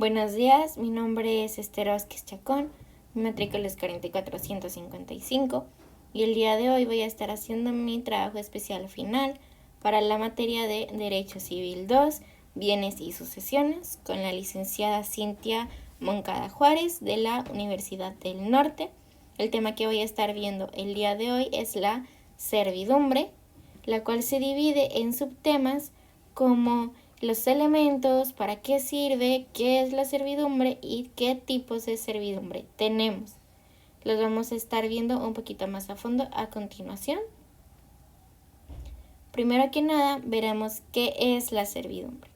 Buenos días, mi nombre es Esther Vázquez Chacón, mi matrícula es 44155 y el día de hoy voy a estar haciendo mi trabajo especial final para la materia de Derecho Civil 2, Bienes y Sucesiones, con la licenciada Cintia Moncada Juárez de la Universidad del Norte. El tema que voy a estar viendo el día de hoy es la servidumbre, la cual se divide en subtemas como los elementos, para qué sirve, qué es la servidumbre y qué tipos de servidumbre tenemos. Los vamos a estar viendo un poquito más a fondo a continuación. Primero que nada, veremos qué es la servidumbre.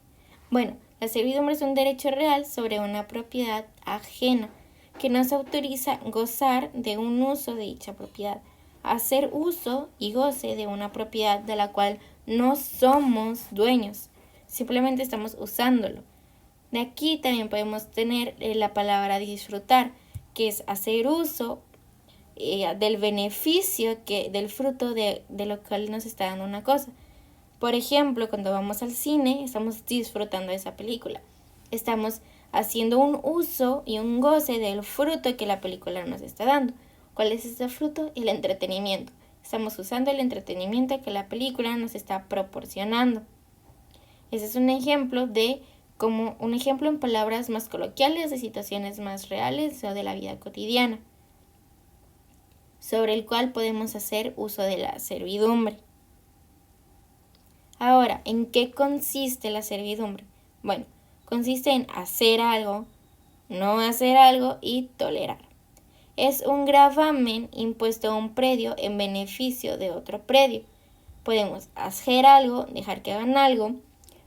Bueno, la servidumbre es un derecho real sobre una propiedad ajena que nos autoriza gozar de un uso de dicha propiedad, hacer uso y goce de una propiedad de la cual no somos dueños. Simplemente estamos usándolo. De aquí también podemos tener la palabra disfrutar, que es hacer uso del beneficio, del fruto de lo cual nos está dando una cosa. Por ejemplo, cuando vamos al cine, estamos disfrutando de esa película. Estamos haciendo un uso y un goce del fruto que la película nos está dando. ¿Cuál es ese fruto? El entretenimiento. Estamos usando el entretenimiento que la película nos está proporcionando. Ese es un ejemplo en palabras más coloquiales de situaciones más reales o de la vida cotidiana, sobre el cual podemos hacer uso de la servidumbre. Ahora, ¿en qué consiste la servidumbre? Bueno, consiste en hacer algo, no hacer algo y tolerar. Es un gravamen impuesto a un predio en beneficio de otro predio. Podemos hacer algo, dejar que hagan algo,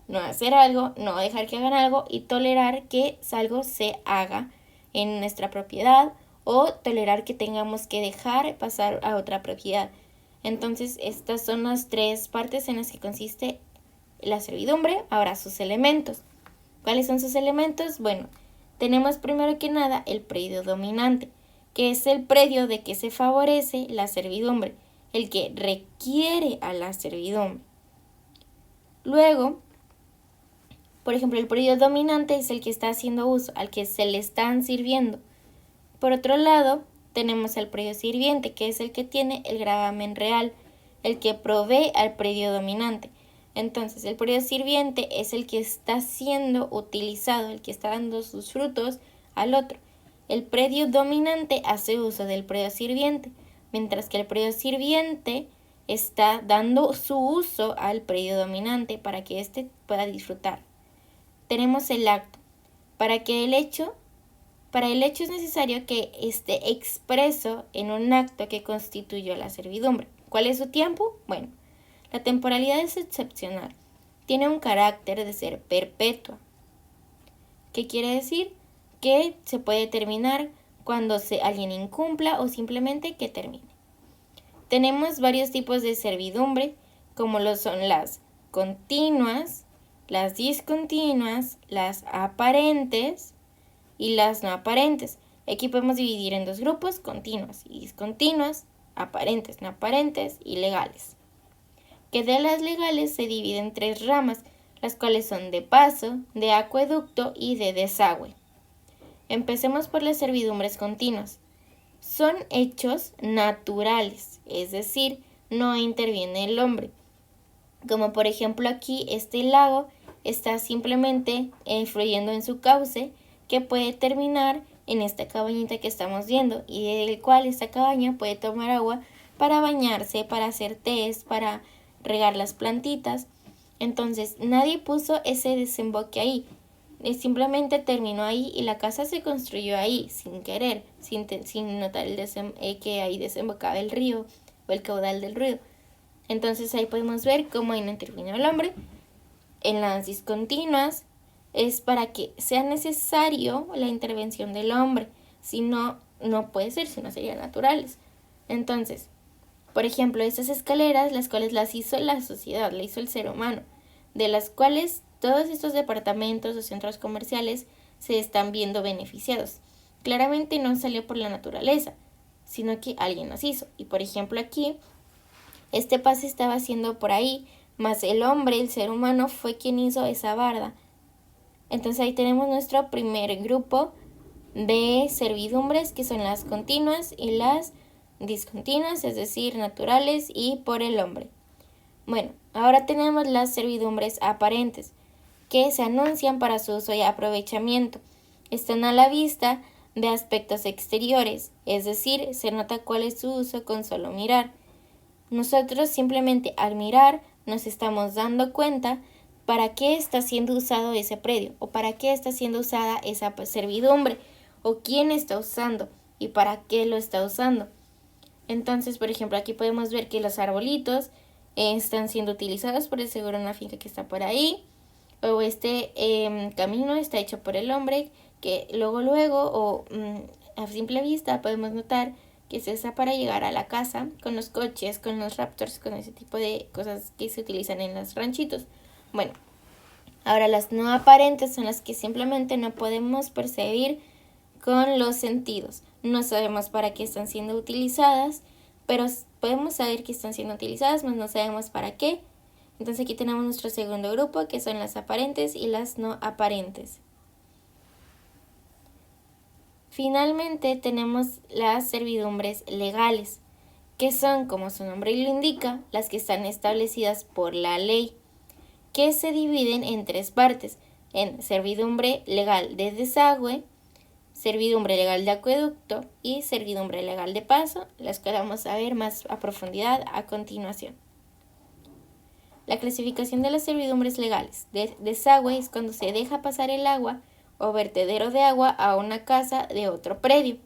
no hacer algo, no dejar que hagan algo y tolerar que algo se haga en nuestra propiedad o tolerar que tengamos que dejar pasar a otra propiedad. Entonces, estas son las tres partes en las que consiste la servidumbre. Ahora, sus elementos. ¿Cuáles son sus elementos? Bueno, tenemos primero que nada el predio dominante, que es el predio de que se favorece la servidumbre, el que requiere a la servidumbre. Luego, por ejemplo, el predio dominante es el que está haciendo uso, al que se le están sirviendo. Por otro lado, tenemos el predio sirviente, que es el que tiene el gravamen real, el que provee al predio dominante. Entonces, el predio sirviente es el que está siendo utilizado, el que está dando sus frutos al otro. El predio dominante hace uso del predio sirviente, mientras que el predio sirviente está dando su uso al predio dominante para que éste pueda disfrutar. Tenemos el acto. Para el hecho es necesario que esté expreso en un acto que constituyó la servidumbre. ¿Cuál es su tiempo? Bueno, la temporalidad es excepcional. Tiene un carácter de ser perpetua. ¿Qué quiere decir? Que se puede terminar cuando alguien incumpla o simplemente que termine. Tenemos varios tipos de servidumbre, como lo son las continuas, las discontinuas, las aparentes y las no aparentes. Aquí podemos dividir en dos grupos, continuas y discontinuas, aparentes, no aparentes y legales. Que de las legales se dividen en tres ramas, las cuales son de paso, de acueducto y de desagüe. Empecemos por las servidumbres continuas. Son hechos naturales, es decir, no interviene el hombre. Como por ejemplo aquí este lago está simplemente fluyendo en su cauce, que puede terminar en esta cabañita que estamos viendo y del cual esta cabaña puede tomar agua para bañarse, para hacer tés, para regar las plantitas. Entonces nadie puso ese desemboque ahí, simplemente terminó ahí y la casa se construyó ahí sin querer, sin notar que ahí desembocaba el río o el caudal del río. Entonces ahí podemos ver cómo ahí no intervino el hombre. En las discontinuas es para que sea necesario la intervención del hombre, si no, no puede ser, si no serían naturales. Entonces, por ejemplo, estas escaleras, las cuales las hizo la sociedad, las hizo el ser humano, de las cuales todos estos departamentos o centros comerciales se están viendo beneficiados. Claramente no salió por la naturaleza, sino que alguien las hizo. Y por ejemplo aquí, este pase estaba haciendo por ahí, mas el hombre, el ser humano, fue quien hizo esa barda. Entonces ahí tenemos nuestro primer grupo de servidumbres, que son las continuas y las discontinuas, es decir, naturales y por el hombre. Bueno, ahora tenemos las servidumbres aparentes, que se anuncian para su uso y aprovechamiento. Están a la vista de aspectos exteriores, es decir, se nota cuál es su uso con solo mirar. Nosotros simplemente al mirar nos estamos dando cuenta para qué está siendo usado ese predio o para qué está siendo usada esa servidumbre o quién está usando y para qué lo está usando. Entonces, por ejemplo, aquí podemos ver que los arbolitos están siendo utilizados por el seguro en una finca que está por ahí, o este camino está hecho por el hombre, que luego o a simple vista podemos notar que se usa para llegar a la casa con los coches, con los raptors, con ese tipo de cosas que se utilizan en los ranchitos. Bueno, ahora las no aparentes son las que simplemente no podemos percibir con los sentidos. No sabemos para qué están siendo utilizadas, pero podemos saber que están siendo utilizadas, mas no sabemos para qué. Entonces aquí tenemos nuestro segundo grupo, que son las aparentes y las no aparentes. Finalmente tenemos las servidumbres legales, que son, como su nombre lo indica, las que están establecidas por la ley, que se dividen en tres partes: en servidumbre legal de desagüe, servidumbre legal de acueducto y servidumbre legal de paso, las que vamos a ver más a profundidad a continuación. La clasificación de las servidumbres legales de desagüe es cuando se deja pasar el agua o vertedero de agua a una casa de otro predio.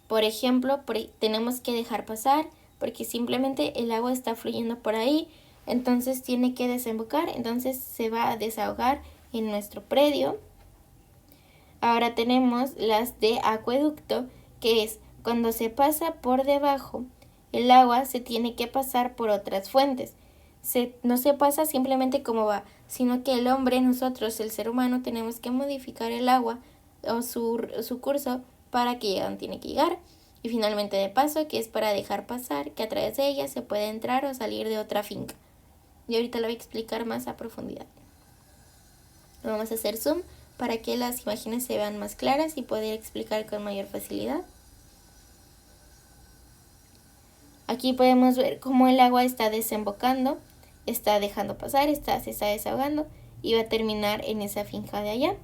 Por ejemplo, tenemos que dejar pasar porque simplemente el agua está fluyendo por ahí, entonces tiene que desembocar, entonces se va a desahogar en nuestro predio. Ahora tenemos las de acueducto, que es cuando se pasa por debajo, el agua se tiene que pasar por otras fuentes. No se pasa simplemente como va, sino que el hombre, nosotros, el ser humano, tenemos que modificar el agua o su curso para que llegue donde tiene que llegar. Y finalmente de paso, que es para dejar pasar, que a través de ella se puede entrar o salir de otra finca. Y ahorita lo voy a explicar más a profundidad. Vamos a hacer zoom para que las imágenes se vean más claras y poder explicar con mayor facilidad. Aquí podemos ver cómo el agua está desembocando, está dejando pasar, se está desahogando y va a terminar en esa finca de allá.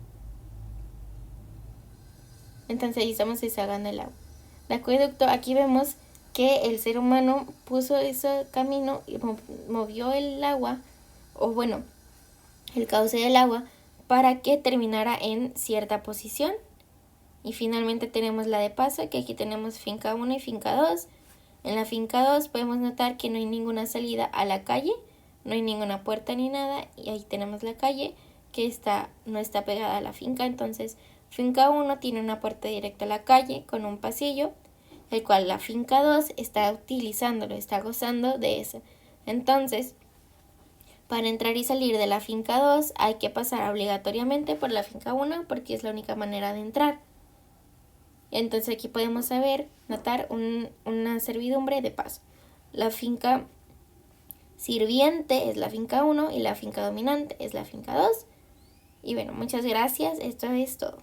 Entonces ahí estamos desahogando el agua. El acueducto, aquí vemos que el ser humano puso ese camino y movió el agua, o bueno, el cauce del agua, para que terminara en cierta posición. Y finalmente tenemos la de paso, que aquí tenemos finca 1 y finca 2. En la finca 2 podemos notar que no hay ninguna salida a la calle, no hay ninguna puerta ni nada, y ahí tenemos la calle que no está pegada a la finca. Entonces finca 1 tiene una puerta directa a la calle con un pasillo, el cual la finca 2 está utilizándolo, está gozando de eso. Entonces, para entrar y salir de la finca 2 hay que pasar obligatoriamente por la finca 1 porque es la única manera de entrar. Entonces aquí podemos notar una servidumbre de paso. La finca sirviente es la finca 1 y la finca dominante es la finca 2. Y bueno, muchas gracias. Esto es todo.